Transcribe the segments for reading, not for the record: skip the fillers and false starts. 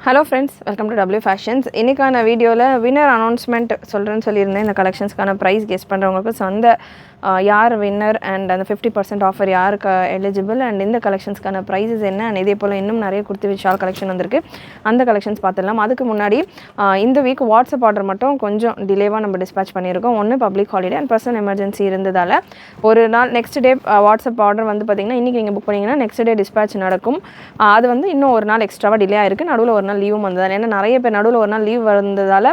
Hello friends, welcome to W Fashions. இன்னைக்கான வீடியோவில் winner announcement சொல்கிறேன்னு சொல்லியிருந்தேன். இந்த கலெக்ஷன்ஸ்க்கான ப்ரைஸ் கெஸ் பண்ணுறவங்களுக்கு ஸோ அந்த யார் வின்னர் அண்ட் அந்த 50% ஆஃபர் யாருக்கு எலிஜிபிள் அண்ட் இந்த கலெக்ஷன்ஸ்க்கான ப்ரைஸஸ் என்ன அண்ட் இதே போல் இன்னும் நிறைய குர்த்தி விஷால் கலெக்ஷன் வந்திருக்கு. அந்த கலெக்ஷன்ஸ் பார்த்துடலாம். அதுக்கு முன்னாடி இந்த வீக் வாட்ஸ்அப் ஆர்டர் மட்டும் கொஞ்சம் டிலேவாக நம்ம டிஸ்பேச் பண்ணியிருக்கோம். ஒன்று public holiday and personal emergency இருந்ததால் ஒரு நாள் நெக்ஸ்ட் டே வாட்ஸ்அப் ஆர்டர் வந்து பார்த்திங்கன்னா இன்றைக்கி நீங்கள் புக் பண்ணிங்கன்னா நெக்ஸ்ட் டே டிஸ்பேச் நடக்கும். அது வந்து இன்னும் ஒரு நாள் எக்ஸ்ட்ராவாக டிலே ஆகிருக்கு. நடுவில் ஒரு நாள் லீவும் வந்ததால் ஏன்னா நிறைய பேர் நடுவில் ஒரு நாள் லீவ் வந்ததால்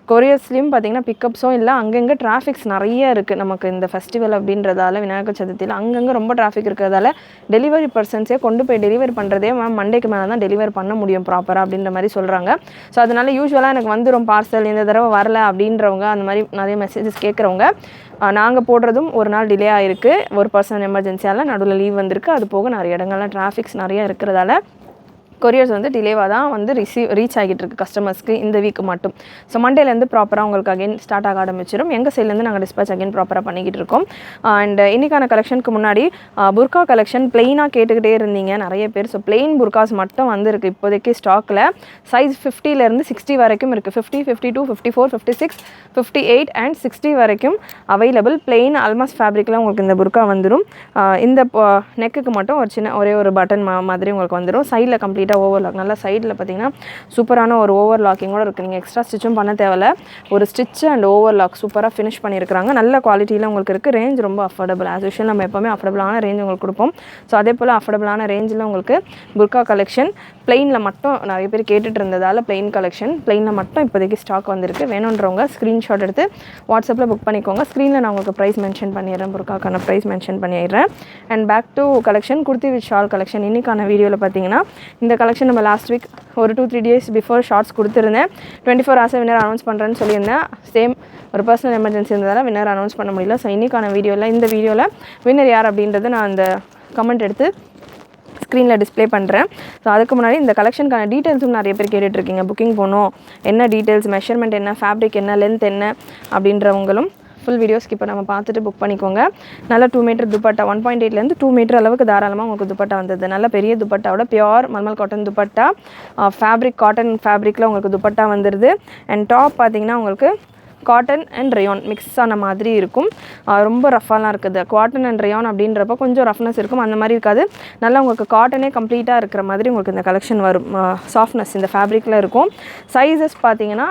கொரியர்ஸ்லேயும் பார்த்திங்கன்னா பிக்கப்ஸும் இல்லை. அங்கங்கே டிராஃபிக்ஸ் நிறைய இருக்குது. நமக்கு இந்த ஃபெஸ்டிவல் அப்படின்றதால விநாயகர் சதுர்த்தியில் அங்கங்கே ரொம்ப டிராஃபிக் இருக்கிறதால டெலிவரி பர்சன்ஸே கொண்டு போய் டெலிவரி பண்ணுறதே மண்டேக்கு மேலே தான் டெலிவரி பண்ண முடியும் ப்ராப்பராக அப்படின்ற மாதிரி சொல்கிறாங்க. ஸோ அதனால் யூஸ்வலாக எனக்கு வந்துடும் பார்சல், இந்த தடவை வரல அப்படின்றவங்க அந்த மாதிரி நிறைய மெசேஜஸ் கேட்குறவங்க நாங்கள் போடுறதும் ஒரு நாள் டிலே ஆகிருக்கு. ஒரு பர்சனல் எமர்ஜென்சியால் நடுவில் லீவ் வந்திருக்கு. அது போக நிறைய இடங்கள்லாம் டிராஃபிக்ஸ் நிறைய இருக்கிறதால கொரியர்ஸ் வந்து டிலேவாக தான் வந்து ரீச் ஆகிட்டு இருக்குது கஸ்டமர்ஸ்க்கு இந்த வீக் மட்டும். ஸோ மண்டேலேருந்து ப்ராப்பராக உங்களுக்கு அகைன் ஸ்டார்ட் ஆக ஆரம்பிச்சிடும். எங்கள் சைட்லேருந்து நாங்கள் டிஸ்பேச் அகைன் ப்ராப்பராக பண்ணிக்கிட்டு இருக்கோம். அண்ட் இன்றைக்கான கலெக்ஷனுக்கு முன்னாடி புர்கா கலெக்ஷன் பிளெயினாக கேட்டுக்கிட்டே இருந்தீங்க நிறைய பேர். ஸோ பிளெயின் புர்காஸ் மட்டும் வந்துருக்கு இப்போதைக்கு ஸ்டாக்கில். சைஸ் 50லேருந்து 60 வரைக்கும் இருக்குது. 50, 52, 54, 56, 58 அண்ட் 60 வரைக்கும் அவைலபிள். பிளெயின் அல்மாஸ் ஃபேப்ரிக்கில் உங்களுக்கு இந்த புர்கா வந்துடும். இந்த நெக்குக்கு மட்டும் ஒரு சின்ன ஒரு பட்டன் மாதிரி உங்களுக்கு வந்துடும். சைடில் கம்ப்ளீட் ஓவர்லாக் நல்லா சைடில் பார்த்தீங்கன்னா சூப்பரான ஒரு ஓவர்லாக்கிங்கோட இருக்குது. நீங்கள் எக்ஸ்ட்ரா ஸ்டிச்சும் பண்ண தேவையில்ல. ஒரு ஸ்டிச் அண்ட் ஓவர்லாக் சூப்பராக ஃபினிஷ் பண்ணியிருக்கிறாங்க. நல்ல குவாலிட்டியில் உங்களுக்கு இருக்குது. ரேஞ்ச் ரொம்ப அஃபோர்டபுள். ஆஸ் யூஷுவல் நம்ம எப்போவுமே அஃபோர்டபுளான ரேஞ்ச் உங்களுக்கு கொடுப்போம். ஸோ அதே போல் அஃபோர்டபுளான ரேஞ்சில் உங்களுக்கு புர்கா கலெக்ஷன் பிளெயினில் மட்டும் நிறைய பேர் கேட்டுட்டு இருந்ததால் பிளெயின் கலெக்ஷன் பிளெயினில் மட்டும் இப்போதைக்கு ஸ்டாக் வந்திருக்கு. வேணுன்றவங்க ஸ்க்ரீன்ஷாட் எடுத்து வாட்ஸ்அப்பில் புக் பண்ணிக்கோங்க. ஸ்க்ரீனில் நான் உங்களுக்கு ப்ரைஸ் மென்ஷன் பண்ணிடுறேன். புர்காக்கான ப்ரைஸ் மென்ஷன் பண்ணிடுறேன். And back to collection kurti with shawl collection. இன்றைக்கான வீடியோவில் பார்த்தீங்கன்னா இந்த கலெக்ஷன் நம்ம லாஸ்ட் வீக் ஒரு 2-3 டேஸ் பிஃபோர் ஷார்ட்ஸ் கொடுத்துருந்தேன். 24 hours வின்னர் அனௌன்ஸ் பண்ணுறேன்னு சொல்லியிருந்தேன். சேம் ஒரு பர்சனல் எமர்ஜென்சி இருந்ததால் வின்னர் அனௌன்ஸ் பண்ண முடியல. ஸோ இன்றைக்கான இந்த வீடியோவில் வின்னர் யார் அப்படின்றது நான் அந்த கமெண்ட் எடுத்து ஸ்க்ரீனில் டிஸ்பிளே பண்ணுறேன். ஸோ அதுக்கு முன்னாடி இந்த கலெக்ஷனுக்கான டீட்டெயில்ஸும் நிறைய பேர் கேட்டுட்ருக்கீங்க. புக்கிங் போகணும், என்ன டீட்டெயில்ஸ், மெஷர்மெண்ட் என்ன, ஃபேப்ரிக் என்ன, லென்த் என்ன அப்படின்றவங்களும் ஃபுல் வீடியோஸ்க்கு இப்போ நம்ம பார்த்துட்டு புக் பண்ணிக்கோங்க. நல்ல 2 மீட்டர் துப்பட்டா 1.8லேருந்து 2 மீட்டர் அளவுக்கு தாராளமாக உங்களுக்கு துப்பட்டா வந்தது. நல்ல பெரிய துப்பட்டாவோட pure mulmul cotton dupatta, fabric cotton ஃபேப்ரிக்கில் உங்களுக்கு துப்பட்டா வந்துடுது. அண்ட் டாப் பார்த்திங்கன்னா உங்களுக்கு காட்டன் அண்ட் ரயான் மிக்ஸ் ஆன மாதிரி இருக்கும். ரொம்ப ரஃபாலாம் இருக்குது. காட்டன் அண்ட் ரயான் அப்படின்றப்ப கொஞ்சம் ரஃப்னஸ் இருக்கும். அந்த மாதிரி இருக்காது. நல்லா உங்களுக்கு காட்டனே கம்ப்ளீட்டாக இருக்கிற மாதிரி உங்களுக்கு இந்த கலெக்ஷன் வரும். சாஃப்ட்னஸ் இந்த ஃபேப்ரிக்கில் இருக்கும். சைஸஸ் பார்த்தீங்கன்னா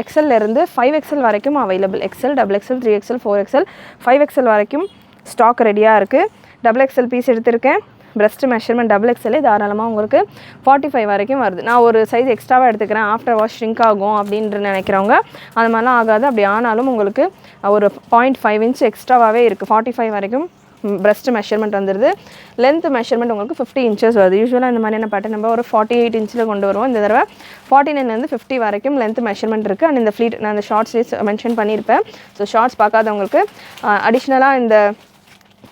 XL-இருந்து 5XL வரைக்கும் available. XL, XXL, 3XL, 4XL, 5XL வரைக்கும் ஸ்டாக் ரெடியாக இருக்குது. XXL பீஸ் எடுத்திருக்கேன். பிரஸ்ட் மெஷர்மெண்ட் XXL தாராளமாக உங்களுக்கு 45 வரைக்கும் வருது. நான் ஒரு சைஸ் எக்ஸ்ட்ராவாக எடுத்துக்கிறேன், ஆஃப்டர் வாஷ் ஷ்ரிங்க் ஆகும் அப்படின்ற நினைக்கிறவங்க அது மாதிரிலாம் ஆகாது. அப்படி ஆனாலும் உங்களுக்கு ஒரு 0.5 inch எக்ஸ்ட்ராவாகவே இருக்குது. 45 வரைக்கும் பிரஸ்ட் மெஷர்மெண்ட் வந்துடுது. லென்த் மெஷர்மெண்ட் உங்களுக்கு 50 inches வருது. யூஸ்வலாக இந்த மாதிரியான பேட்டர்ன் நம்ம ஒரு 48 inchல கொண்டு வருவோம். இந்த தடவை 49லேருந்து 50 வரைக்கும் லென்த் மெஷர்மெண்ட் இருக்குது. அண்ட் இந்த ஃப்ளீட் நான் இந்த ஷார்ட்ஸ் மென்ஷன் பண்ணியிருப்பேன். ஸோ ஷார்ட்ஸ் பார்க்காதவங்களுக்கு அடிஷ்னலாக இந்த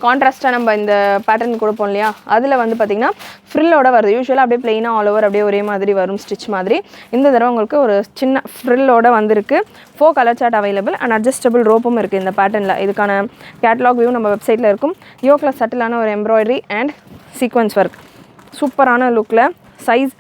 கான்ட்ராஸ்ட்டாக நம்ம இந்த பேட்டர்ன் கொடுப்போம் இல்லையா, அதில் வந்து பார்த்திங்கன்னா ஃப்ரில்லோட வருது. யூஸ்வலாக அப்படியே பிளெயினாக ஆல் ஓவர் அப்படியே ஒரே மாதிரி வரும் ஸ்டிச் மாதிரி. இந்த தடவை உங்களுக்கு ஒரு சின்ன ஃப்ரில்லோட வந்திருக்கு. 4 colour chart available and adjustable ரோப்பும் இருக்குது இந்த பேட்டர்னில். இதுக்கான கேட்லாக் வியூ நம்ம வெப்சைட்டில் இருக்கும். யோக்கில் சட்டிலான ஒரு எம்ப்ராய்டரி அண்ட் சீக்வன்ஸ் ஒர்க் சூப்பரான லுக்கில். Size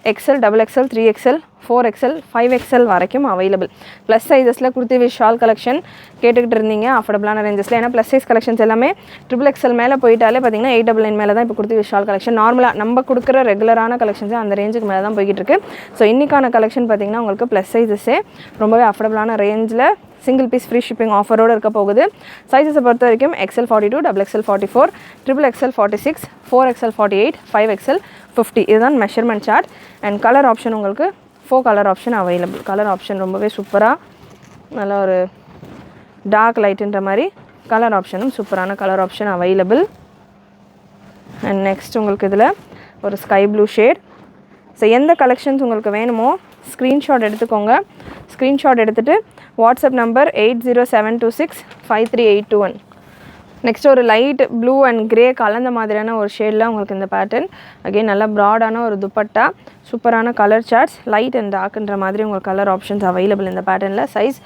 XL, XXL, 3XL, 4XL, 5XL வரைக்கும் அவைலபிள். ப்ளஸ் சைஸஸில் குர்த்தி வித் ஷால் கலெக்ஷன் கேட்டுக்கிட்டு இருந்தீங்க அஃபோர்டபுளான ரேஞ்சஸில். ஏன்னா ப்ளஸ் சைஸ் கலெக்ஷன்ஸ் எல்லாமே XXL மேலே போயிட்டாலே பார்த்தீங்கன்னா 899 மேலே தான் இப்போ குர்த்தி வித் ஷால் கலெக்ஷன். நார்மலாக நம்ம கொடுக்குற ரெகுலரான கலெக்ஷன்ஸே அந்த ரேஞ்சுக்கு மேலே தான் போய்கிட்டு இருக்கு. ஸோ இன்றைக்கான கலெக்ஷன் பார்த்திங்கன்னா உங்களுக்கு ப்ளஸ் சைஸஸே ரொம்பவே அஃபோர்டபுளான ரேஞ்சில் சிங்கிள் பீஸ் ஃப்ரீ ஷிப்பிங் ஆஃபரோடு இருக்க போகுது. சைஸஸை பொறுத்த வரைக்கும் XL 42, XXL 44, XXL 46, 4XL 48, 5XL 50 இதுதான் measurement chart. And colour option உங்களுக்கு 4 colour option available. Colour option ரொம்பவே சூப்பராக நல்ல ஒரு டார்க் லைட்டுன்ற மாதிரி கலர் ஆப்ஷனும் சூப்பரான colour option available. And next உங்களுக்கு இதில் ஒரு ஸ்கை ப்ளூ ஷேட். ஸோ எந்த கலெக்ஷன்ஸ் உங்களுக்கு வேணுமோ ஸ்க்ரீன்ஷாட் எடுத்துக்கோங்க. ஸ்க்ரீன்ஷாட் எடுத்துகிட்டு வாட்ஸ்அப் நம்பர் 8072653821. நெக்ஸ்ட் ஒரு லைட் ப்ளூ அண்ட் கிரே கலந்த மாதிரியான ஒரு ஷேடில் உங்களுக்கு இந்த பேட்டர்ன். அகெயின் நல்லா ப்ராடான ஒரு துப்பட்டா சூப்பரான கலர் சார்ட்ஸ் லைட் அண்ட் டார்க்ன்ற மாதிரி உங்களுக்கு கலர் ஆப்ஷன்ஸ் அவைலபிள் இந்த பேட்டர்னில். Size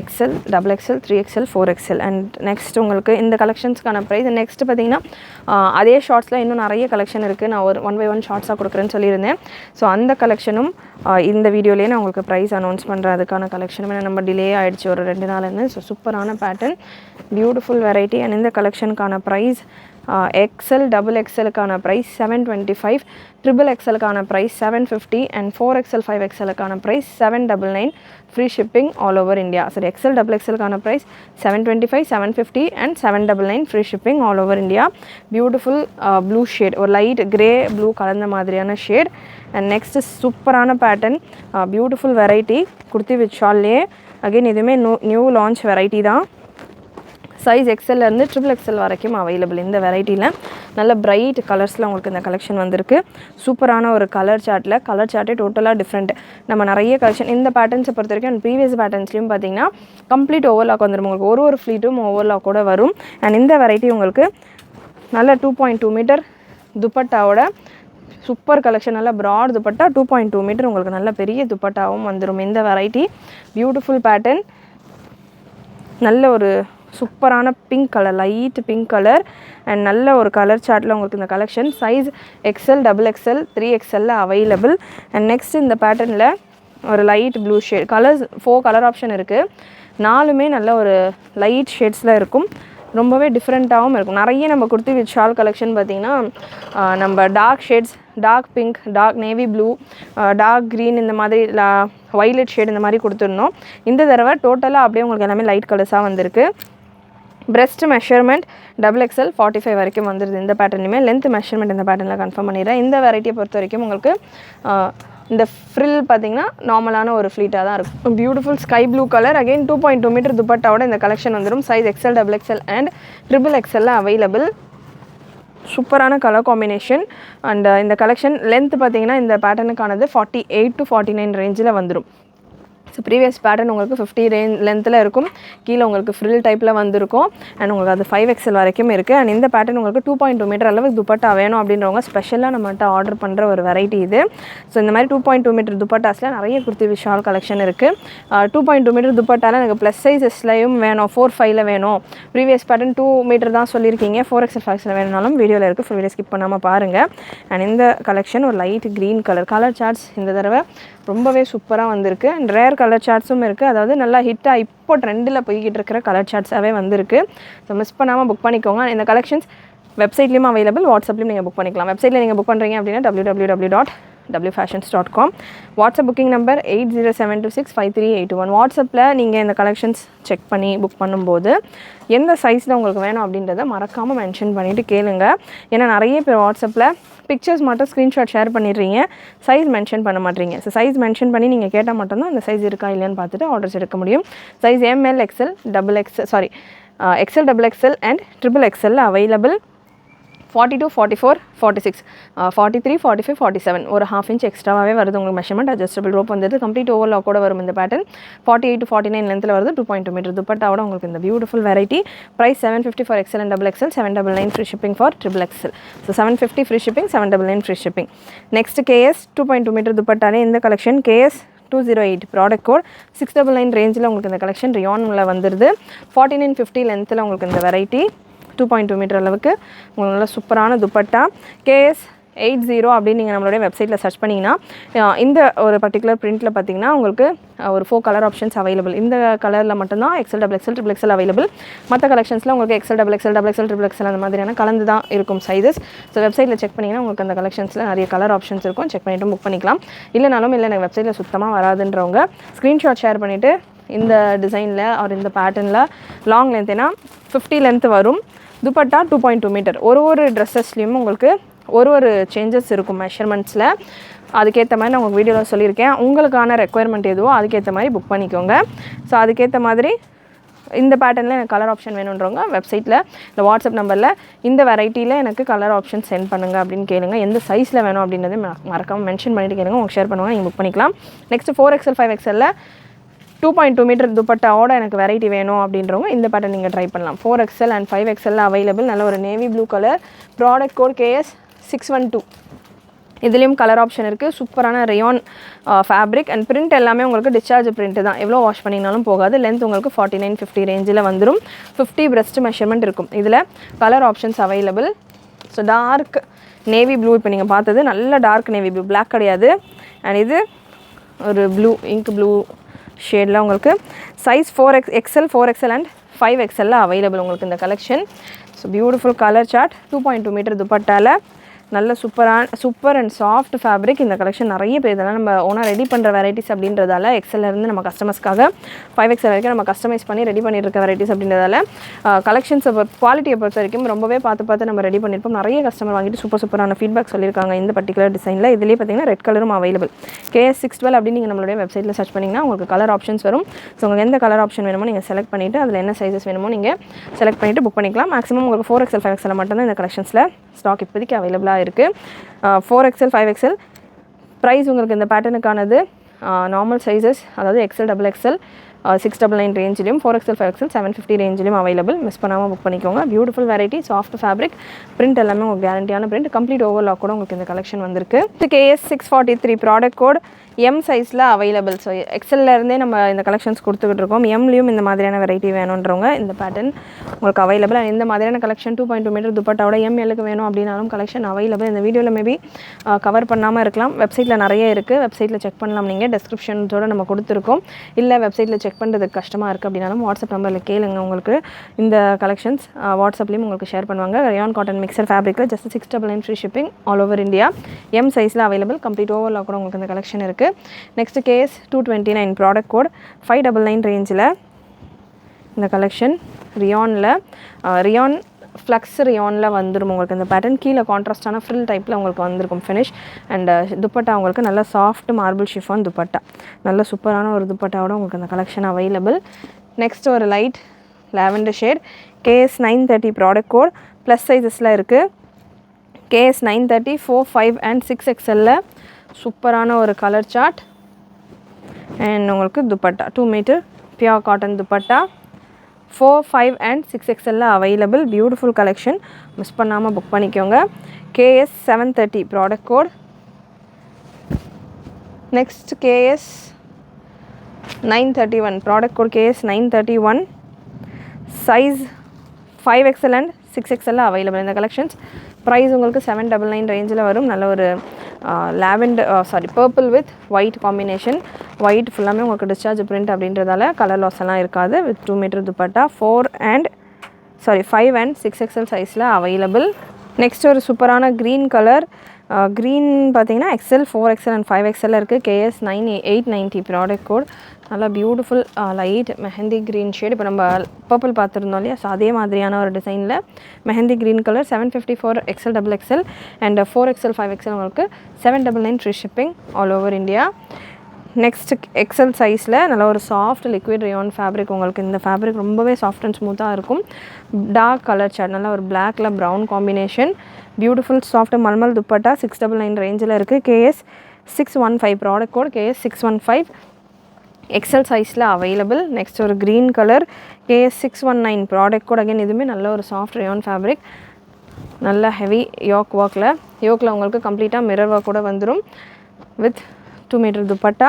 XL, XXL, 3XL, 4XL. And next உங்களுக்கு இந்த கலெக்ஷன்ஸ்க்கான ப்ரைஸ். நெக்ஸ்ட் பார்த்தீங்கன்னா அதே ஷார்ட்ஸில் இன்னும் நிறைய கலெக்ஷன் இருக்குது. நான் ஒரு 1 by 1 ஷார்ட்ஸாக கொடுக்குறேன்னு சொல்லியிருந்தேன். ஸோ அந்த கலெக்ஷனும் இந்த வீடியோலேயே நான் உங்களுக்கு ப்ரைஸ் அனௌன்ஸ் பண்ணுறேன். அதுக்கான கலெக்ஷனும் நம்ம டிலே ஆகிடுச்சு ஒரு 2 நாள்னு. ஸோ சூப்பரான பேட்டர்ன், பியூட்டிஃபுல் வெரைட்டி. அண்ட் இந்த கலெக்ஷனுக்கான ப்ரைஸ் XL, XXLக்கான ப்ரைஸ் 725, XXXLக்கான ப்ரைஸ் 750 அண்ட் 4XL, 5XLக்கான price 799. Free shipping all over India. சரி, XL, XXLக்கான price 725, 750 and 799. Free shipping all over India. Beautiful blue shade, ஒரு லைட் கிரே ப்ளூ கலந்த மாதிரியான ஷேட். அண்ட் நெக்ஸ்ட்டு சூப்பரான pattern, beautiful variety, kurti with ஷால்லே. Again இதுவுமே new launch variety தான். Size XLலேருந்து XXL வரைக்கும் அவைலபிள் இந்த வெரைட்டியில். நல்ல பிரைட் கலர்ஸில் உங்களுக்கு இந்த கலெக்ஷன் வந்திருக்கு. சூப்பரான ஒரு கலர் சார்ட்டே டோட்டலாக டிஃப்ரெண்ட். நம்ம நிறைய கலெக்ஷன் இந்த பேட்டர்ன்ஸை பொறுத்த வரைக்கும் அண்ட் ப்ரீவியஸ் பேட்டர்ன்ஸ்லையும் பார்த்தீங்கன்னா கம்ப்ளீட் ஓவர்லாக் வந்துடும். உங்களுக்கு ஒரு ஃப்ளீட்டும் ஓவர்லாக் கூட வரும். அண்ட் இந்த வெரைட்டி உங்களுக்கு நல்ல 2.2 மீட்டர் துப்பட்டாவோட சூப்பர் கலெக்ஷன். நல்ல ப்ராட் துப்பட்டா, 2.2 மீட்டர் உங்களுக்கு நல்ல பெரிய துப்பட்டாவும் வந்துடும் இந்த வெரைட்டி. பியூட்டிஃபுல் பேட்டர்ன், நல்ல ஒரு சூப்பரான pink colour, light pink colour. And நல்ல ஒரு கலர் சார்ட்டில் உங்களுக்கு இந்த collection. Size XL, XXL, 3XL available. And next இந்த பேட்டர்னில் ஒரு light blue shade. Colours 4 colour option இருக்குது. 4மே நல்ல ஒரு லைட் ஷேட்ஸில் இருக்கும். ரொம்பவே டிஃப்ரெண்ட்டாகவும் இருக்கும். நிறைய நம்ம குர்த்தி வித் ஷால் கலெக்ஷன் பார்த்திங்கன்னா நம்ம dark shades, dark pink, dark navy blue, dark green, இந்த மாதிரி வைலட் ஷேட் இந்த மாதிரி கொடுத்துருந்தோம். இந்த தடவை டோட்டலாக அப்படியே உங்களுக்கு எல்லாமே லைட் கலர்ஸாக வந்திருக்கு. breast மெஷர்மெண்ட் XXL 45 வரைக்கும் வந்துடுது இந்த பேட்டர்னுமே. லென்த் மெஷர்மெண்ட் இந்த பேட்டர்னில் கன்ஃபார்ம் பண்ணிடுறேன். இந்த வெரைட்டியை பொறுத்த வரைக்கும் உங்களுக்கு இந்த ஃப்ரில் பார்த்திங்கன்னா நார்மலான ஒரு ஃப்ளீட்டாக தான் இருக்கும். Beautiful sky blue colour. Again 2.2 metre துப்பட்டாவோட இந்த கலெக்ஷன் வந்துடும். Size XL, XXL and XXL available. சூப்பரான கலர் காம்பினேஷன். அண்ட் இந்த கலெக்ஷன் லென்த் பார்த்திங்கன்னா இந்த பேட்டர்னுக்கானது 48 to 49 ரேஞ்சில் வந்துடும். ஸோ ப்ரீவியஸ் பேட்டர்ன் உங்களுக்கு 50 லென்த்தில் இருக்கும். கீழே உங்களுக்கு ஃப்ரில் டைப்பில் வந்திருக்கும். அண்ட் உங்களுக்கு அது 5XL வரைக்கும் இருக்குது. அண்ட் இந்த பேட்டர்ன் உங்களுக்கு 2.2 மீட்டர் அளவுக்கு துப்பட்டா வேணும் அப்படின்றவங்க ஸ்பெஷலாக நம்மகிட்ட ஆர்டர் பண்ணுற ஒரு வெரைட்டி இது. ஸோ இந்த மாதிரி 2.2 மீட்டர் துப்பட்டாஸில் நிறைய குர்த்தி விஷால் கலெக்ஷன் இருக்குது. 2.2 மீட்டர் துப்பட்டாவில் எனக்கு ப்ளஸ் சைஸஸ்லையும் வேணும், 4-5ல் வேணும். ப்ரீவியஸ் பேட்டர்ன் 2 மீட்டர் தான் சொல்லியிருக்கீங்க, 4XL 5XL வேணும்னாலும் வீடியோவில் இருக்குது. ஃபுல் வீடியோ ஸ்கிப் பண்ணாமல் பாருங்கள். அண்ட் இந்த கலெக்ஷன் ஒரு லைட் க்ரீன் கலர் சார்ட்ஸ் இந்த தடவை ரொம்பவே சூப்பராக வந்திருக்கு. அண்ட் ரேர் கலர் சார்ட்ஸும் இருக்குது. அதாவது நல்லா ஹிட்டாக இப்போ ட்ரெண்டில் போய்கிட்டு இருக்கிற கலர் சார்ட்ஸாகவே வந்திருக்கு. ஸோ மிஸ் பண்ணாமல் புக் பண்ணிக்கோங்க. இந்த கலெக்ஷன்ஸ் வெப்சைட்லேயும் அவைலபிள், வாட்ஸ்அப்லேயும் நீங்கள் புக் பண்ணிக்கலாம். வெப்சைட்டில் நீங்கள் புக் பண்ணுறீங்க அப்படின்னா www.wfashions.com. WhatsApp booking number 8072653821. வாட்ஸ்அப்பில் நீங்கள் இந்த கலெக்ஷன்ஸ் செக் பண்ணி புக் பண்ணும்போது எந்த சைஸில் உங்களுக்கு வேணும் அப்படின்றத மறக்காமல் மென்ஷன் பண்ணிவிட்டு கேளுங்க. ஏன்னா நிறைய பேர் வாட்ஸ்அப்பில் பிக்சர்ஸ் மட்டும் ஸ்க்ரீன்ஷாட் ஷேர் பண்ணிடுறீங்க, சைஸ் மென்ஷன் பண்ண மாட்டீங்க. ஸோ சைஸ் மென்ஷன் பண்ணி நீங்கள் கேட்டால் மட்டும்தான் அந்த சைஸ் இருக்கா இல்லையான்னு பார்த்துட்டு ஆர்டர்ஸ் எடுக்க முடியும். Size ML, XL, XL, XXL and XXL available. 42, 44, 46, 43, 45, 47 ஒரு 1/2 inch எக்ஸ்ட்ராவே வருது உங்களுக்கு மெஷர்மெண்ட். அட்ஜஸ்டபிள் ரோப் வந்துட்டு கம்ப்ளீட் ஓவர்லாக் கூட வரும் இந்த பேட்டர்ன். 48 to 49 லென்த்தில் வருது. 2.2 மீட்டர் துப்பட்டாவோட உங்களுக்கு இந்த beautiful variety. Price 750 for XL and XXL, 799 free shipping for XXL. So 750 free shipping, 799 free shipping. Next KS 2.2 metre துப்பட்டாலே இந்த கலெக்ஷன் KS 208 ப்ராடக்ட் கோட் 699 ரேஞ்சில் உங்களுக்கு இந்த கலெக்ஷன் ரியானில் வந்துடுது. 4950 லென்த்தில் உங்களுக்கு இந்த வெரைட்டி 2.2 மீட்டர் அளவுக்கு உங்களுக்கு நல்ல சூப்பரான துப்பட்டா. KS 80 அப்படின்னு நீங்கள் நம்மளுடைய வெப்சைட்டில் சர்ச் பண்ணிங்கன்னா இந்த ஒரு பர்டிகுலர் பிரிண்ட்டில் பார்த்தீங்கன்னா உங்களுக்கு ஒரு 4 கலர் ஆப்ஷன்ஸ் அவைலபிள். இந்த கலரில் மட்டும்தான் XL, XXL, XXL அவைலபிள். மற்ற கலெக்ஷன்ஸில் உங்களுக்கு XL, XXL, XXL அந்த மாதிரியான கலந்து தான் இருக்கும் சைஸஸ். ஸோ வெப்சைட்டில் செக் பண்ணிங்கன்னா உங்களுக்கு அந்த கலெக்ஷன்ஸில் நிறைய கலர் ஆப்ஷன்ஸ் இருக்கும். செக் பண்ணிவிட்டு புக் பண்ணிக்கலாம். இல்லைனாலும் இல்லை எனக்கு வெப்சைட்டில் சுத்தமாக வராதுன்றவங்க ஸ்க்ரீன்ஷாட் ஷேர் பண்ணிவிட்டு இந்த டிசைனில் ஒரு இந்த பேட்டர்னில் லாங் லென்த்னா 50 லென்த் வரும். துப்பட்டா 2.2 மீட்டர். ஒரு ட்ரெஸ்ஸஸ்லேயும் உங்களுக்கு ஒரு சேஞ்சஸ் இருக்கும் மெஷர்மெண்ட்ஸில். அதுக்கேற்ற மாதிரி நான் உங்களுக்கு வீடியோவில் சொல்லியிருக்கேன். உங்களுக்கான ரெக்குயர்மெண்ட் எதுவோ அதுக்கேற்ற மாதிரி புக் பண்ணிக்கோங்க. ஸோ அதுக்கேற்ற மாதிரி இந்த பேட்டர்னில் எனக்கு கலர் ஆப்ஷன் வேணுன்றவங்க வெப்சைட்டில் இந்த வாட்ஸ்அப் நம்பரில் இந்த வெரைட்டியில் எனக்கு கலர் ஆப்ஷன் சென்ட் பண்ணுங்கள் அப்படின்னு கேளுங்க. எந்த சைஸில் வேணும் அப்படின்றத மறக்காமல் மென்ஷன் பண்ணிவிட்டு கேளுங்க. உங்களுக்கு ஷேர் பண்ணுவாங்க, நீங்கள் புக் பண்ணிக்கலாம். நெக்ஸ்ட் 4XL, 5XL 2.2 மீட்டர் துப்பட்டாவோட எனக்கு வெரைட்டி வேணும் அப்படின்றவங்க இந்த பேட்டர்ன் நீங்கள் ட்ரை பண்ணலாம். 4XL அண்ட் 5XL அவைலபிள். நல்ல ஒரு navy blue colour. Product code KS 612. இதுலேயும் கலர் ஆப்ஷன் இருக்குது. சூப்பரான ரயான் ஃபேப்ரிக் அண்ட் பிரிண்ட் எல்லாமே உங்களுக்கு டிஸ்சார்ஜ் பிரிண்ட் தான். எவ்வளோ வாஷ் பண்ணினாலும் போகாது. லென்த் உங்களுக்கு 49-50 ரேஞ்சில் வந்துடும். 50 breast மெஷர்மெண்ட் இருக்கும். இதில் colour options available. So dark navy blue இப்போ நீங்கள் பார்த்தது நல்ல டார்க் நேவி ப்ளூ, பிளாக் கிடையாது. அண்ட் இது ஒரு ப்ளூ இங்க் ப்ளூ ஷேடில் உங்களுக்கு சைஸ் 4XL 4XL அண்ட் 5XL அவைலபிள் உங்களுக்கு இந்த collection. So beautiful colour chart. 2.2 metre துப்பட்டால நல்ல சூப்பர் அண்ட் சாஃப்ட் ஃபேப்ரிக். இந்த கலெக்ஷன் நிறைய பேர் இதெல்லாம் நம்ம ஓனாக ரெடி பண்ணுற வெரைட்டிஸ் அப்படின்றதால எக்ஸல்லேருந்து நம்ம கஸ்டமர்ஸ்க்காக 5XL வரைக்கும் நம்ம கஸ்டமைஸ் பண்ணி ரெடி பண்ணியிருக்க வெரைட்டிஸ் அப்படின்றதால கலெக்ஷன்ஸை குவாலிட்டியை பொறுத்த வரைக்கும் ரொம்பவே பார்த்து நம்ம ரெடி பண்ணியிருப்போம். நிறைய கஸ்டமர் வாங்கிட்டு சூப்பரான ஃபீட்பேக் சொல்லியிருக்காங்க இந்த பர்டிகுலர் டிசைனில். இதுலேயே பார்த்தீங்கன்னா ரெட் கலரும் அவைலபிள். KS612 அப்படின்னு நீங்கள் நம்மளுடைய வெப்சைட்டில் சர்ச் பண்ணிங்கன்னா உங்களுக்கு கலர் ஆப்ஷன்ஸ் வரும். ஸோ உங்களுக்கு எந்த கலர் ஆப்ஷன் வேணுமோ நீங்கள் செலக்ட் பண்ணிவிட்டு அதில் என்ன சைஸஸ் வேணுமோ நீங்கள் செலக்ட் பண்ணிவிட்டு புக் பண்ணிக்கலாம். மேக்ஸிமம் உங்களுக்கு 4XL 5XL மட்டும்தான் இந்த கலெக்ஷன்ஸில் ஸ்டாக் இப்போதைக்கு அவைலபிளாக இருக்குது. 4XL 5XL ப்ரைஸ் உங்களுக்கு இந்த பேட்டர்னுக்கானது நார்மல் சைஸஸ், அதாவது XL XXL 699 ரேஞ்சிலையும் 4XL 5XL 750 ரேஞ்சிலையும் அவைலபிள். மிஸ் பண்ணாமல் புக் பண்ணிக்கோங்க. Beautiful variety, soft fabric, print எல்லாமே உங்களுக்கு கேரண்டியான பிரிண்ட். கம்ப்ளீட் ஓவர்லாக் கூட உங்களுக்கு இந்த கலெக்ஷன் வந்திருக்கு. KS643 ப்ராடக்ட் கோட் M சைஸில் அவைலபிள். ஸோ எக்ஸல்லேருந்தே நம்ம இந்த கலெக்ஷன்ஸ் கொடுத்துக்கிட்டு இருக்கோம். எம்லேயும் இந்த மாதிரியான வெரைட்டி வேணுன்றவங்க இந்த பேட்டர்ன் உங்களுக்கு அவைலபிள். அண்ட் இந்த மாதிரியான கலெக்ஷன் 2.2 மீட்டர் துப்பட்டாவோட MLக்கு வேணும் அப்படின்னாலும் கலெக்ஷன் அவைலபிள். இந்த வீடியோவில் மேபி கவர் பண்ணாமல் இருக்கலாம். வெப்சைட்டில் நிறைய இருக்குது. வெப்சைட்டில் செக் பண்ணலாம். நீங்கள் டெஸ்கிரிப்ஷன்ஸோடு நம்ம கொடுத்துருக்கோம். இல்லை வெப்சைட்டில் செக் பண்ணுறதுக்கு கஷ்டமாக இருக்குது அப்படின்னாலும் வாட்ஸ்அப் நம்பரில் கேளுங்க. உங்களுக்கு இந்த கலெக்ஷன்ஸ் வாட்ஸ்அப்லேயும் உங்களுக்கு ஷேர் பண்ணுவாங்க. ரயான் காட்டன் மிக்சர் ஃபேப்ரிக்கில் just 699 free shipping all over India. M சைஸில் அவைலபிள். கம்ப்ளீட் ஓவர்லாக் கூட உங்களுக்கு இந்த கலெக்ஷன் இருக்குது. நெக்ஸ்ட் KS229 ப்ராடக்ட் கோட் 599 ரேஞ்சில் இந்த கலெக்ஷன் ரியான் ஃப்ளக்ஸ் ரியானில் வந்துடும் உங்களுக்கு இந்த பேட்டர்ன். கீழே கான்ட்ராஸ்டான ஃப்ரில் டைப்பில் உங்களுக்கு வந்திருக்கும் ஃபினிஷ். அண்ட் துப்பட்டா உங்களுக்கு நல்ல சாஃப்ட் மார்பிள் ஷிஃபான் துப்பட்டா, நல்ல சூப்பரான ஒரு துப்பட்டாவோட உங்களுக்கு இந்த கலெக்ஷன் அவைலபிள். நெக்ஸ்ட் ஒரு light lavender shade KS930 product code plus சைஸஸில் இருக்குது. KS930 4, 5 அண்ட் 6XL சூப்பரான ஒரு கலர் சார்ட். அண்ட் உங்களுக்கு dupatta 2 metre pure cotton dupatta 4, 5 and 6XL available. Beautiful collection. Miss பண்ணாமல் புக் பண்ணிக்கோங்க. KS730 product code. Next KS931 product code KS931 size 5XL and 6XL available. இந்த collections price உங்களுக்கு 799 ரேஞ்சில் வரும். நல்ல ஒரு purple with white combination. White ஃபுல்லாமே உங்களுக்கு டிஸ்சார்ஜ் பிரிண்ட் அப்படின்றதால கலர் லாஸ் எல்லாம் இருக்காது. With 2 metre dupatta 5 and 6XL சைஸில் அவைலபிள். நெக்ஸ்ட் ஒரு சூப்பரான க்ரீன் கலர். க்ரீன் பார்த்தீங்கன்னா XL 4XL அண்ட் 5XL இருக்குது. KS890 product code. நல்லா beautiful light mehndi green shade. இப்போ நம்ம பர்பிள் பார்த்துருந்தோம் இல்லையா, ஸோ அதே மாதிரியான ஒரு டிசைனில் mehndi green colour 754 XL XXL and 4XL 5XL உங்களுக்கு 799 free shipping all over India. Next XL சைஸில் நல்ல ஒரு சாஃப்ட் லிக்விட் ரயான் ஃபேப்ரிக். உங்களுக்கு இந்த ஃபேப்ரிக் ரொம்பவே சாஃப்ட் அண்ட் ஸ்மூத்தாக இருக்கும். டார்க் கலர் சார்ட், நல்லா ஒரு பிளாக்ல brown combination. Beautiful soft mulmul dupatta 699 ரேஞ்சில் இருக்குது. KS615 product code KS615 XL சைஸில் அவைலபிள். நெக்ஸ்ட் ஒரு green colour KS619 product code. Again இதுவுமே நல்ல ஒரு சாஃப்ட் ரயான் ஃபேப்ரிக். நல்ல ஹெவி யோக்கில் உங்களுக்கு கம்ப்ளீட்டாக மிரர் ஒர்க் கூட வந்துடும். With 2 metre dupatta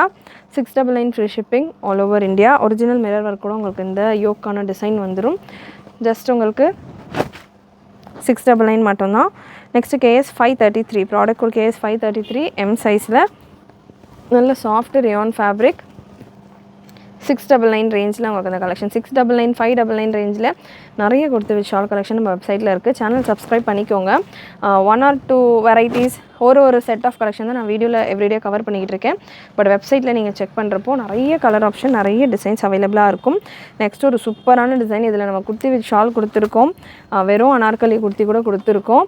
699 free shipping all over India. Original mirror work கூட உங்களுக்கு இந்த யோக்கான டிசைன் வந்துடும். ஜஸ்ட் உங்களுக்கு 699 மட்டும்தான். Next KS533 product code KS533 M சைஸில் நல்ல சாஃப்ட் ரயான் ஃபேப்ரிக் 699 ரேஞ்சில் உங்களுக்கு அந்த கலெக்ஷன் 699 599 ரேஞ்சில் நிறைய கொடுத்து ஷால் கலெக்ஷன் நம்ம வெப்சைட்டில் இருக்குது. சேனல் சப்ஸ்கிரைப் பண்ணிக்கோங்க. 1 or 2 வெரைட்டிஸ் ஒரு செட் ஆஃப் கலெக்ஷன் தான் நான் வீடியோவில் எவ்ரிடே கவர் பண்ணிக்கிட்டு இருக்கேன். பட் வெப்சைட்டில் நீங்கள் செக் பண்ணுறப்போ நிறைய கலர் ஆப்ஷன், நிறைய டிசைன்ஸ் அவைலபிளாக இருக்கும். நெக்ஸ்ட் ஒரு சூப்பரான டிசைன். இதில் நம்ம குர்த்தி வித் ஷால் கொடுத்துருக்கோம். வெறும் அனார்கலி குர்த்தி கூட கொடுத்துருக்கோம்.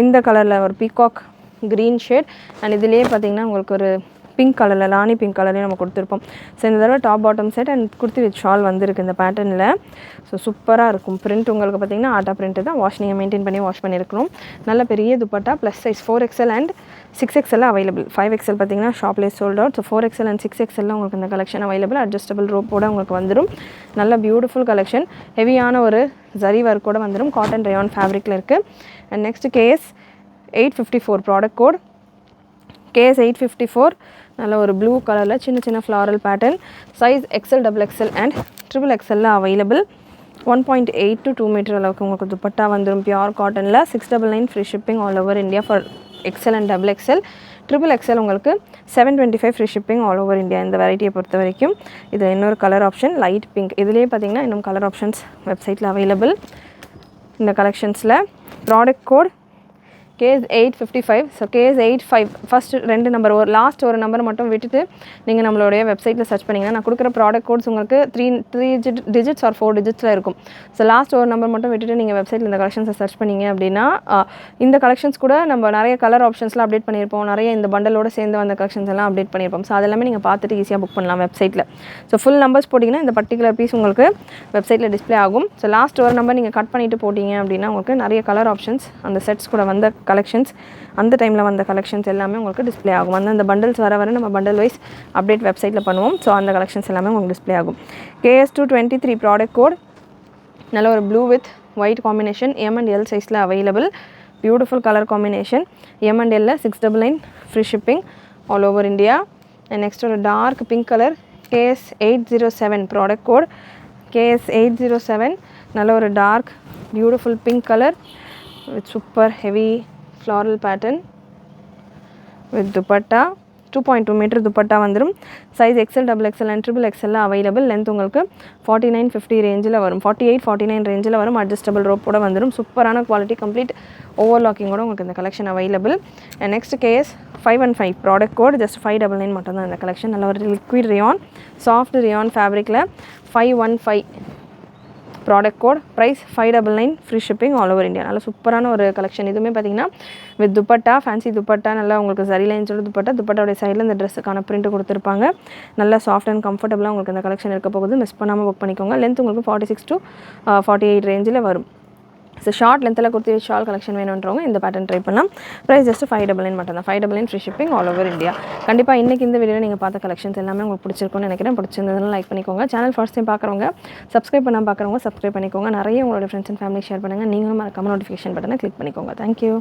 இந்த கலரில் ஒரு பீகாக் க்ரீன் ஷேட். அண்ட் இதுலேயே பார்த்தீங்கன்னா உங்களுக்கு ஒரு பிங்க் கலரில் லானி பிங்க் கலர்லேயும் நம்ம கொடுத்துருப்போம். ஸோ இந்த தடவை top bottom set and kurti with shawl வந்திருக்கு இந்த பேட்டர்னில். ஸோ சூப்பராக இருக்கும். பிரிண்ட் உங்களுக்கு பார்த்தீங்கன்னா ஆட்டா பிரிண்ட் தான். வாஷ் நீங்கள் மெயின்டைன் பண்ணி வாஷ் பண்ணியிருக்கணும். நல்ல பெரிய dupatta plus size 4XL and 6XL available. 5XL பார்த்தீங்கன்னா ஷாப்லேயே sold out. So 4XL and 6XL உங்களுக்கு இந்த கலெக்ஷன் அவைலபிள். அட்ஜஸ்டபிள் ரோப்போட உங்களுக்கு வந்துடும். நல்ல பியூட்டிஃபுல் கலெக்ஷன். ஹெவியான ஒரு ஜரி ஒர்க்கோட வந்துடும். காட்டன் ரயான் ஃபேப்ரிக்கில் இருக்குது. And next KS854 product code K S 854 நல்ல ஒரு ப்ளூ கலரில் சின்ன சின்ன floral pattern. Size XL, double XL and triple எக்ஸலில் அவைலபிள். 1.8 to 2 மீட்டர் அளவுக்கு உங்களுக்கு துப்பட்டா வந்துடும். பியூர் காட்டனில் 699 free shipping all over India for XL and double XL. Triple XL உங்களுக்கு 725 free shipping all over India. இந்த வெரைட்டியை பொறுத்த வரைக்கும் இது இன்னொரு கலர் ஆப்ஷன் லைட் பிங்க். இதுலேயே பார்த்தீங்கன்னா இன்னும் கலர் ஆப்ஷன்ஸ் வெப்சைட்டில் அவைலபிள். இந்த கலெக்ஷன்ஸில் product code K S 855. So K S 85 first 2 number ஒரு லாஸ்ட் ஒரு நம்பர் மட்டும் விட்டுட்டு நீங்கள் நம்மளுடைய வெப்சைட்டில் சர்ச் பண்ணிங்கன்னா நான் கொடுக்குற ப்ராடக்ட் கோட்ஸ் உங்களுக்கு 3 டிஜிட்ஸ் ஆர் 4 டிஜிட்ஸில் இருக்கும். ஸோ லாஸ்ட் ஒரு நம்பர் மட்டும் விட்டுட்டு நீங்கள் வெப்சைட்டில் இந்த கலெக்ஷன்ஸை சர்ச் பண்ணிங்க அப்படின்னா இந்த கலெக்ஷன்ஸ் கூட நம்ம நிறைய கலர் ஆப்ஷன்ஸ்லாம் அப்டேட் பண்ணியிருப்போம். நிறைய இந்த பண்டலோடு சேர்ந்து வந்த கலெக்ஷன்ஸ் எல்லாம் அப்டேட் பண்ணியிருப்போம். ஸோ அதெல்லாமே நீங்கள் பார்த்துட்டு ஈஸியாக புக் பண்ணலாம் வெப்சைட்டில். ஸோ ஃபுல் நம்பர்ஸ் போட்டிங்கன்னா இந்த பர்டிகுலர் பீஸ் உங்களுக்கு வெப்சைட்டில் டிஸ்பிளே ஆகும். ஸோ லாஸ்ட் ஒரு நம்பர் நீங்கள் கட் பண்ணிவிட்டு போட்டிங்க அப்படின்னா உங்களுக்கு நிறைய கலர் ஆப்ஷன்ஸ் அந்த செட்ஸ் கூட வந்த கலெக்ஷன்ஸ் அந்த டைமில் வந்த கலெக்ஷன்ஸ் எல்லாமே உங்களுக்கு டிஸ்பிளே ஆகும். அந்த பண்டல்ஸ் வர நம்ம பண்டல் வைஸ் அப்டேட் வெப்சைட்டில் பண்ணுவோம். ஸோ அந்த கலெக்ஷன்ஸ் எல்லாமே உங்களுக்கு டிஸ்பிளே ஆகும். KS 223 ப்ராடக்ட் கோட் நல்ல ஒரு blue with white combination. M&L சைஸில் available. Beautiful colour combination. M&L 699 free shipping all over India. And next ஒரு dark pink colour KS 807 product code. KS 807 நல்ல ஒரு dark beautiful pink colour with super heavy floral pattern with dupatta. 2.2 metre dupatta வந்துடும். Size XL, double XL and triple எக்ஸலில் available. Length உங்களுக்கு 49-50 ரேஞ்சில் வரும். 48-49 ரேஞ்சில் வரும். அட்ஜஸ்டபிள் ரோப்போட வந்துடும். சூப்பரான குவாலிட்டி, கம்ப்ளீட் ஓவர்லாக்கிங்கோட உங்களுக்கு இந்த collection available. And next KS 515 product code just 599 மட்டும்தான் இந்த கலெக்ஷன். நல்ல ஒரு லிக்விட் ரியான், சாஃப்ட் ரியான் ஃபேப்ரிக்கில் 515 product code. Price 599 free shipping all over India. நல்ல சூப்பரான ஒரு கலெக்ஷன். இதுவுமே பார்த்தீங்கன்னா வித் துப்பட்டா, ஃபேன்சி துப்பட்டா, நல்லா உங்களுக்கு சரி லைன்ஸோட துப்பட்டாவுடைய சைடில் இந்த ட்ரெஸ்ஸுக்கான பிரிண்ட் கொடுத்துருப்பாங்க. நல்லா சாஃப்ட் அண்ட் கம்ஃபர்டபுளாக உங்களுக்கு இந்த கலெக்ஷன் இருக்க போகுது. மிஸ் பண்ணாமல் புக் பண்ணிக்கோங்க. லென்த் உங்களுக்கு 46 to 48 ரேஞ்சில் வரும். ஸோ ஷார்ட் லென்த்தில் கொடுத்து ஷால் கலெக்ஷன் வேணுன்றவங்க இந்த பேட்டர்ன் ட்ரை பண்ணலாம். ப்ரைஸ் ஜஸ்ட் 599 மட்டும் தான். 599 free shipping all over India. கண்டிப்பாக இன்றைக்கி இந்த வீடியோவில் நீங்கள் பார்த்த கலெக்ஷன்ஸ் எல்லாமே உங்களுக்கு பிடிச்சிருக்கும்னு நினைக்கிறேன். பிடிச்சிருந்ததுனால லைக் பண்ணிக்கோங்க. சேனல் ஃபர்ஸ்ட் டைம் பார்க்குறவங்க சப்ஸ்கிரைப் பண்ணாமல் பார்க்குறவங்க சப்ஸ்கிரைப் பண்ணிக்கோங்க. நிறைய உங்களோட ஃப்ரெண்ட்ஸ் அண்ட் ஃபேமிலி ஷேர் பண்ணுங்கள். நீங்களும் மறக்காம நோட்டிஃபிகேஷன் பட்டனை கிளிக் பண்ணிக்கோங்க. தேங்க்யூ.